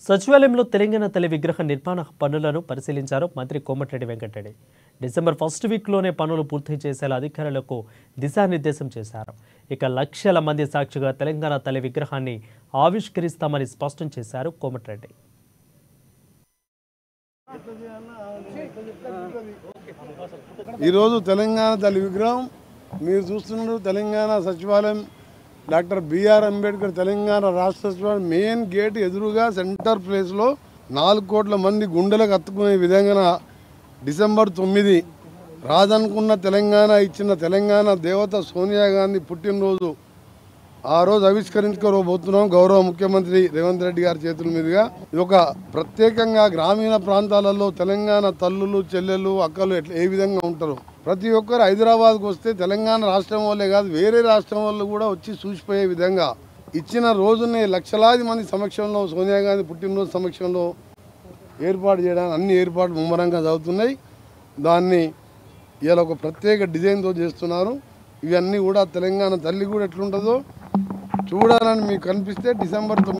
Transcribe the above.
సచివాలయంలో తెలంగాణ తల్లి విగ్రహ నిర్మాణ పనులను పరిశీలించారు మంత్రి కోమటిరెడ్డి వెంకటరెడ్డి. డిసెంబర్ ఫస్ట్ వీక్లోనే పనులు పూర్తి చేసేలా అధికారులకు దిశానిర్దేశం చేశారు. ఇక లక్షల మంది సాక్షిగా తెలంగాణ తల్లి విగ్రహాన్ని ఆవిష్కరిస్తామని స్పష్టం చేశారు కోమటిరెడ్డి. ఈరోజు తెలంగాణ తల్లి విగ్రహం మీరు చూస్తున్నారు. తెలంగాణ సచివాలయం డాక్టర్ బిఆర్ అంబేద్కర్ తెలంగాణ రాష్ట్ర సచివాలయం మెయిన్ గేట్ ఎదురుగా సెంటర్ ప్లేస్లో 4 కోట్ల మంది గుండెలకు హత్తుకునే విధంగా డిసెంబర్ 9 రాదనుకున్న తెలంగాణ ఇచ్చిన తెలంగాణ దేవత సోనియా గాంధీ పుట్టినరోజు ఆ రోజు ఆవిష్కరించుకోబోతున్నాం. గౌరవ ముఖ్యమంత్రి రేవంత్ రెడ్డి గారి చేతుల మీదుగా ఇది ఒక ప్రత్యేకంగా గ్రామీణ ప్రాంతాలలో తెలంగాణ తల్లులు చెల్లెలు అక్కలు ఏ విధంగా ఉంటారు, ప్రతి ఒక్కరు హైదరాబాద్కు వస్తే తెలంగాణ రాష్ట్రం వాళ్ళే కాదు వేరే రాష్ట్రం వాళ్ళు కూడా వచ్చి చూసిపోయే విధంగా ఇచ్చిన రోజునే లక్షలాది మంది సమక్షంలో సోనియా గాంధీ పుట్టినరోజు సమక్షంలో ఏర్పాటు చేయడానికి అన్ని ఏర్పాట్లు ముమ్మరంగా జరుగుతున్నాయి. దాన్ని ఇలా ఒక ప్రత్యేక డిజైన్తో చేస్తున్నారు. ఇవన్నీ కూడా తెలంగాణ తల్లి కూడా ఎట్లుంటుందో చూడాలని మీకు కనిపిస్తే డిసెంబర్ 9